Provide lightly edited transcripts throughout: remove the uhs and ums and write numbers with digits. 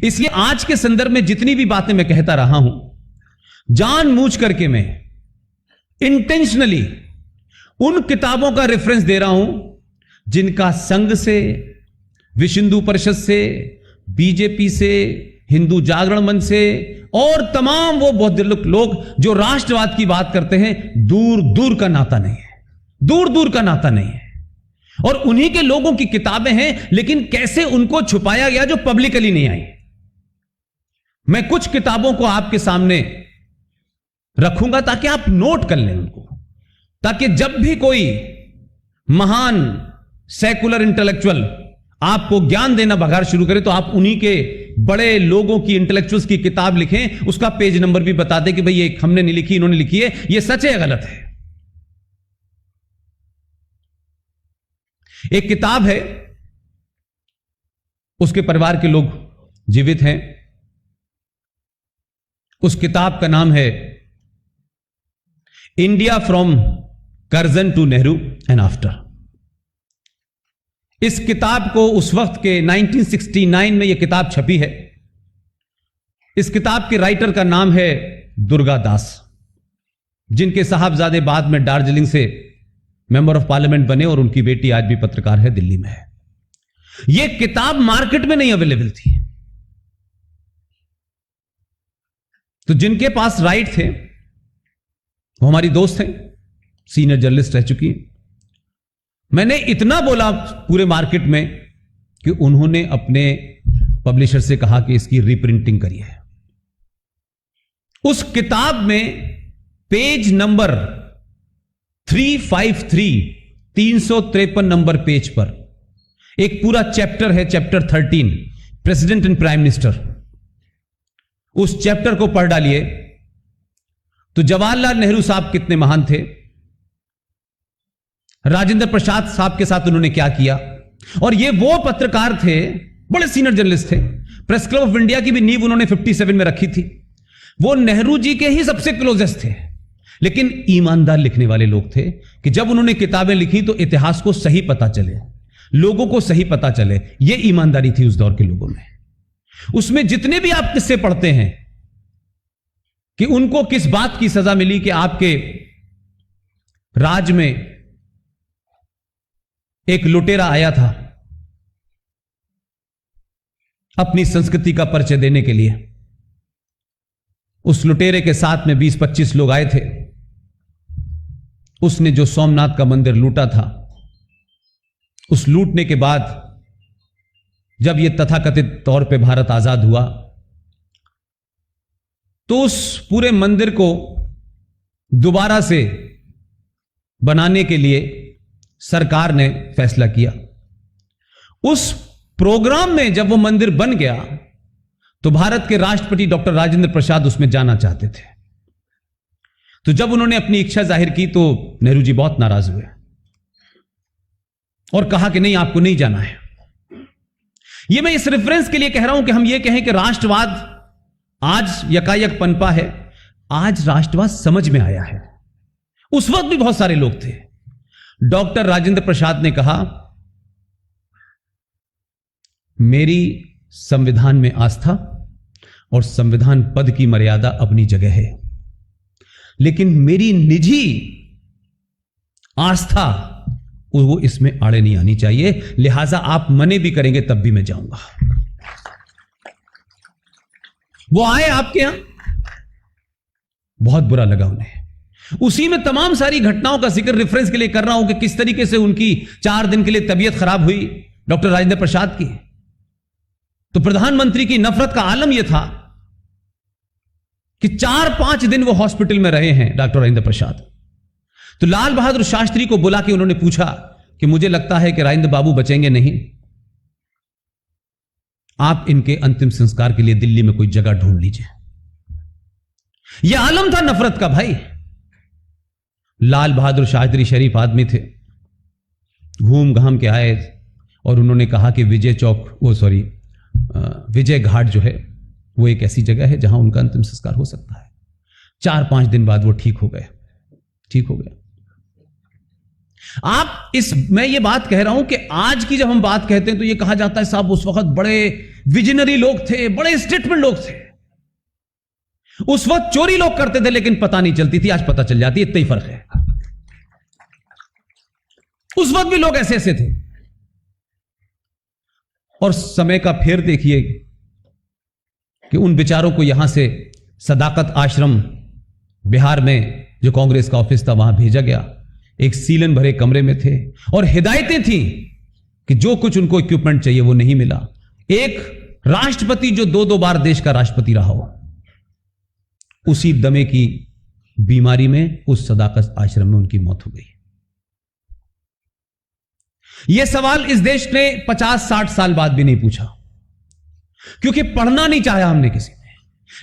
इसलिए आज के संदर्भ में जितनी भी बातें मैं कहता रहा हूं, जानबूझ करके मैं इंटेंशनली उन किताबों का रेफरेंस दे रहा हूं जिनका संघ से, विश्व हिंदू परिषद से, बीजेपी से, हिंदू जागरण मंच से और तमाम वो बौद्ध लोग जो राष्ट्रवाद की बात करते हैं, दूर दूर का नाता नहीं है, दूर दूर का नाता नहीं है। और उन्हीं के लोगों की किताबें हैं, लेकिन कैसे उनको छुपाया गया जो पब्लिकली नहीं आई। मैं कुछ किताबों को आपके सामने रखूंगा ताकि आप नोट कर लें उनको, ताकि जब भी कोई महान सेकुलर इंटेलेक्चुअल आपको ज्ञान देना बघार शुरू करे तो आप उन्हीं के बड़े लोगों की, इंटेलेक्चुअल्स की किताब लिखें, उसका पेज नंबर भी बता दें कि भाई ये हमने नहीं लिखी, इन्होंने लिखी है, ये सच है या गलत है। एक किताब है, उसके परिवार के लोग जीवित हैं, उस किताब का नाम है India from Curzon to Nehru and after. इस किताब को उस वक्त के 1969 में यह किताब छपी है। इस किताब के राइटर का नाम है दुर्गा दास, जिनके साहबजादे बाद में दार्जिलिंग से मेंबर ऑफ पार्लियामेंट बने और उनकी बेटी आज भी पत्रकार है, दिल्ली में है। यह किताब मार्केट में नहीं अवेलेबल थी, तो जिनके पास राइट थे वो हमारी दोस्त हैं, सीनियर जर्नलिस्ट रह चुकी है। मैंने इतना बोला पूरे मार्केट में कि उन्होंने अपने पब्लिशर से कहा कि इसकी रीप्रिंटिंग करिए। उस किताब में पेज नंबर 353, 353 नंबर पेज पर एक पूरा चैप्टर है, chapter 13, president and prime minister. उस चैप्टर को पढ़ डालिए तो जवाहरलाल नेहरू साहब कितने महान थे, राजेंद्र प्रसाद साहब के साथ उन्होंने क्या किया। और ये वो पत्रकार थे, बड़े सीनियर जर्नलिस्ट थे, प्रेस क्लब ऑफ इंडिया की भी नींव उन्होंने 57 में रखी थी। वो नेहरू जी के ही सबसे क्लोजेस्ट थे, लेकिन ईमानदार लिखने वाले लोग थे कि जब उन्होंने किताबें लिखी तो इतिहास को सही पता चले, लोगों को सही पता चले। यह ईमानदारी थी उस दौर के लोगों में। उसमें जितने भी आप किस्से पढ़ते हैं कि उनको किस बात की सजा मिली कि आपके राज में एक लुटेरा आया था अपनी संस्कृति का परिचय देने के लिए। उस लुटेरे के साथ में 20-25 लोग आए थे। उसने जो सोमनाथ का मंदिर लूटा था, उस लूटने के बाद जब यह तथाकथित तौर पे भारत आजाद हुआ तो उस पूरे मंदिर को दोबारा से बनाने के लिए सरकार ने फैसला किया। उस प्रोग्राम में जब वो मंदिर बन गया तो भारत के राष्ट्रपति डॉक्टर राजेंद्र प्रसाद उसमें जाना चाहते थे। तो जब उन्होंने अपनी इच्छा जाहिर की तो नेहरू जी बहुत नाराज हुए और कहा कि नहीं, आपको नहीं जाना है। यह मैं इस रेफरेंस के लिए कह रहा हूं कि हम यह कहें कि राष्ट्रवाद आज यकायक पनपा है, आज राष्ट्रवाद समझ में आया है। उस वक्त भी बहुत सारे लोग थे। डॉक्टर राजेंद्र प्रसाद ने कहा, मेरी संविधान में आस्था और संविधान पद की मर्यादा अपनी जगह है, लेकिन मेरी निजी आस्था वो इसमें आड़े नहीं आनी चाहिए, लिहाजा आप मने भी करेंगे तब भी मैं जाऊंगा। वो आए आपके यहां, बहुत बुरा लगा उन्हें। उसी में तमाम सारी घटनाओं का जिक्र रेफरेंस के लिए कर रहा हूं कि किस तरीके से उनकी 4 दिन के लिए तबीयत खराब हुई डॉक्टर राजेंद्र प्रसाद की। तो प्रधानमंत्री की नफरत का आलम यह था कि 4-5 दिन वो हॉस्पिटल में रहे हैं डॉक्टर राजेंद्र प्रसाद। तो लाल बहादुर शास्त्री को बुला के उन्होंने पूछा कि मुझे लगता है कि राजेंद्र बाबू बचेंगे नहीं, आप इनके अंतिम संस्कार के लिए दिल्ली में कोई जगह ढूंढ लीजिए। यह आलम था नफरत का भाई। लाल बहादुर शास्त्री शरीफ आदमी थे, घूम घाम के आए और उन्होंने कहा कि विजय घाट जो है वो एक ऐसी जगह है जहां उनका अंतिम संस्कार हो सकता है। 4-5 दिन बाद वो ठीक हो गए। मैं ये बात कह रहा हूं कि आज की जब हम बात कहते हैं तो ये कहा जाता है साहब उस वक्त बड़े विजनरी लोग थे, बड़े स्टेटमेंट लोग थे, उस वक्त चोरी लोग करते थे लेकिन पता नहीं चलती थी, आज पता चल जाती है, इतना ही फर्क है। उस वक्त भी लोग ऐसे ऐसे थे। और समय का फेर देखिए कि उन बेचारों को यहां से सदाकत आश्रम बिहार में जो कांग्रेस का ऑफिस था वहां भेजा गया, एक सीलन भरे कमरे में थे और हिदायतें थी कि जो कुछ उनको इक्विपमेंट चाहिए वो नहीं मिला। एक राष्ट्रपति जो 2-2 बार देश का राष्ट्रपति रहा हो, उसी दमे की बीमारी में उस सदाकत आश्रम में उनकी मौत हो गई। यह सवाल इस देश ने 50-60 साल बाद भी नहीं पूछा, क्योंकि पढ़ना नहीं चाहा हमने किसी ने।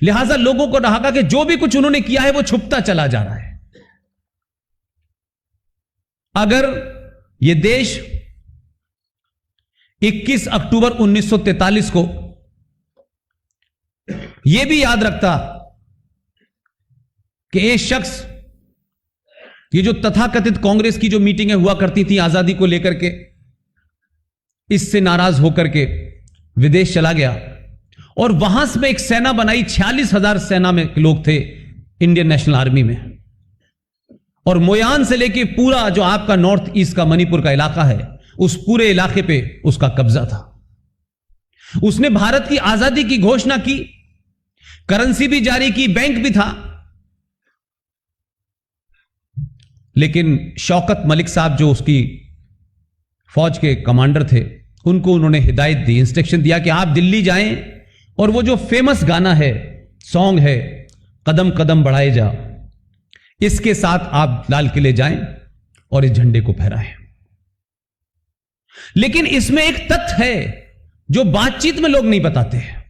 लिहाजा लोगों को कहा कि जो भी कुछ उन्होंने किया है वो छुपता चला जा रहा है। अगर यह देश 21 अक्टूबर 1943 को यह भी याद रखता कि एक शख्स, ये जो तथाकथित कांग्रेस की जो मीटिंगें हुआ करती थी आजादी को लेकर के, इससे नाराज होकर के विदेश चला गया और वहां से एक सेना बनाई, 46,000 सेना में लोग थे इंडियन नेशनल आर्मी में, और मोयान से लेके पूरा जो आपका नॉर्थ ईस्ट का मणिपुर का इलाका है, उस पूरे इलाके पे उसका कब्जा था। उसने भारत की आजादी की घोषणा की, करेंसी भी जारी की, बैंक भी था, लेकिन शौकत मलिक साहब जो उसकी फौज के कमांडर थे, उनको उन्होंने हिदायत दी, इंस्ट्रक्शन दिया कि आप दिल्ली जाएं और वो जो फेमस गाना है, सॉन्ग है, कदम कदम बढ़ाए जा, इसके साथ आप लाल किले जाएं और इस झंडे को फहराएं। लेकिन इसमें एक तथ्य है जो बातचीत में लोग नहीं बताते हैं।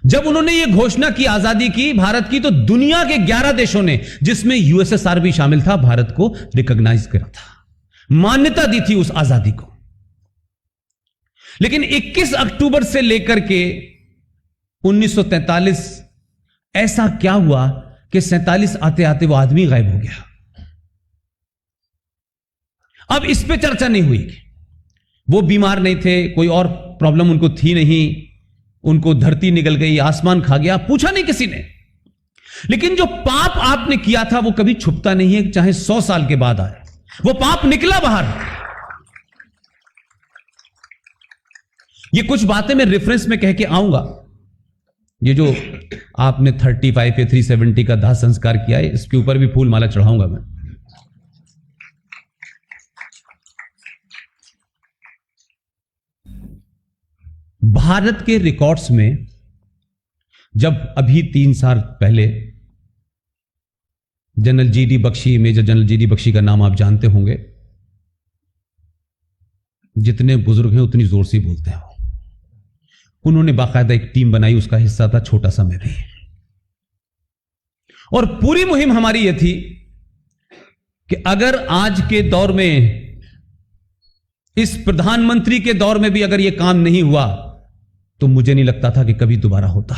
जब उन्होंने यह घोषणा की आजादी की भारत की, तो दुनिया के 11 देशों ने, जिसमें यूएसएसआर भी शामिल था, भारत को रिकॉग्नाइज करा था, मान्यता दी थी उस आजादी को। लेकिन 21 अक्टूबर से लेकर के 1943 ऐसा क्या हुआ कि 47 आते आते वो आदमी गायब हो गया। अब इस पे चर्चा नहीं हुई। वो बीमार नहीं थे, कोई और प्रॉब्लम उनको थी नहीं, उनको धरती निगल गई, आसमान खा गया, पूछा नहीं किसी ने। लेकिन जो पाप आपने किया था वो कभी छुपता नहीं है, चाहे 100 साल के बाद आए, वो पाप निकला बाहर। ये कुछ बातें मैं रेफरेंस में कह के आऊंगा। ये जो आपने 35 या 370 का दाह संस्कार किया है, इसके ऊपर भी फूल माला चढ़ाऊंगा मैं। भारत के रिकॉर्ड्स में जब अभी 3 साल पहले general GD Bakshi, major general GD Bakshi का नाम आप जानते होंगे, जितने बुजुर्ग हैं उतनी जोर से बोलते हैं। उन्होंने बाकायदा एक टीम बनाई, उसका हिस्सा था छोटा सा मैं भी, और पूरी मुहिम हमारी यह थी कि अगर आज के दौर में, इस प्रधानमंत्री के दौर में भी अगर यह काम नहीं हुआ तो मुझे नहीं लगता था कि कभी दोबारा होता।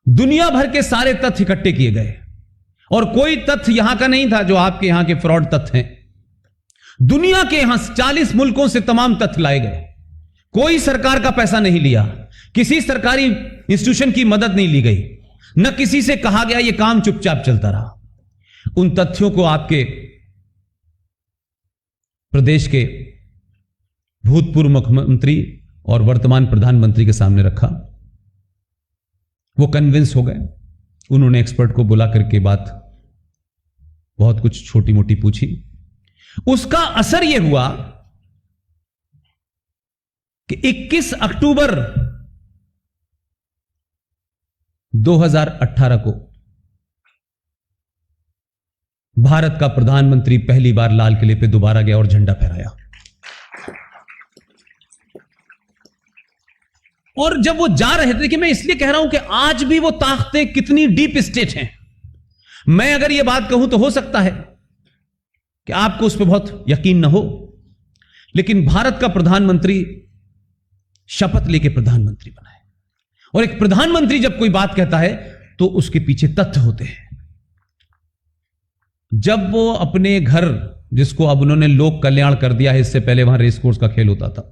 दुनिया भर के सारे तथ्य इकट्ठे किए गए और कोई तथ्य यहां का नहीं था जो आपके यहां के फ्रॉड तथ्य हैं। दुनिया के यहां 40 मुल्कों से तमाम तथ्य लाए गए। कोई सरकार का पैसा नहीं लिया, किसी सरकारी इंस्टीट्यूशन की मदद नहीं ली गई, न किसी से कहा गया यह काम चुपचाप चलता रहा। उन तथ्यों को आपके प्रदेश के भूतपूर्व मुख्यमंत्री और वर्तमान प्रधानमंत्री के सामने रखा। वो कन्विंस हो गए। उन्होंने एक्सपर्ट को बुला करके बात बहुत कुछ छोटी मोटी पूछी। उसका असर यह हुआ कि 21 अक्टूबर 2018 को भारत का प्रधानमंत्री पहली बार लाल किले पे दोबारा गया और झंडा फहराया। और जब वो जा रहे थे, कि मैं इसलिए कह रहा हूं कि आज भी वो ताकतें कितनी डीप स्टेट हैं। मैं अगर ये बात कहूं तो हो सकता है कि आपको उस पर बहुत यकीन न हो, लेकिन भारत का प्रधानमंत्री शपथ लेके प्रधानमंत्री बना है, और एक प्रधानमंत्री जब कोई बात कहता है तो उसके पीछे तथ्य होते हैं। जब वो अपने घर, जिसको अब उन्होंने लोक कल्याण कर दिया है, इससे पहले वहां रेस कोर्स का खेल होता था,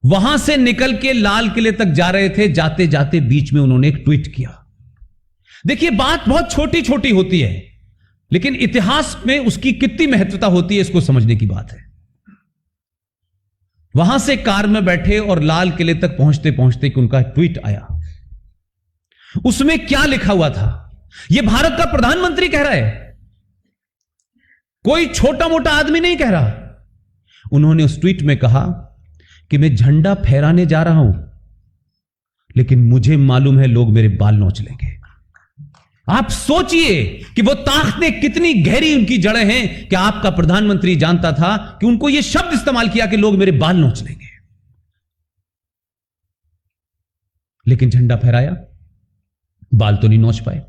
वहां से निकल के लाल किले तक जा रहे थे, जाते जाते बीच में उन्होंने एक ट्वीट किया। देखिए, बात बहुत छोटी छोटी होती है, लेकिन इतिहास में उसकी कितनी महत्वता होती है, इसको समझने की बात है। वहां से कार में बैठे और लाल किले तक पहुंचते पहुंचते कि उनका ट्वीट आया। उसमें क्या लिखा हुआ था, यह भारत का प्रधानमंत्री कह रहा है, कोई छोटा मोटा आदमी नहीं कह रहा। उन्होंने उस ट्वीट में कहा कि मैं झंडा फहराने जा रहा हूं, लेकिन मुझे मालूम है लोग मेरे बाल नोच लेंगे। आप सोचिए कि वो ताकतें कितनी गहरी उनकी जड़ें हैं कि आपका प्रधानमंत्री जानता था कि उनको यह शब्द इस्तेमाल किया कि लोग मेरे बाल नोच लेंगे, लेकिन झंडा फहराया, बाल तो नहीं नोच पाए।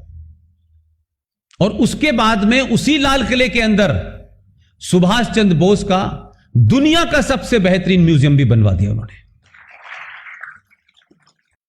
और उसके बाद में उसी लाल किले के अंदर सुभाष चंद्र बोस का दुनिया का सबसे बेहतरीन म्यूजियम भी बनवा दिया उन्होंने।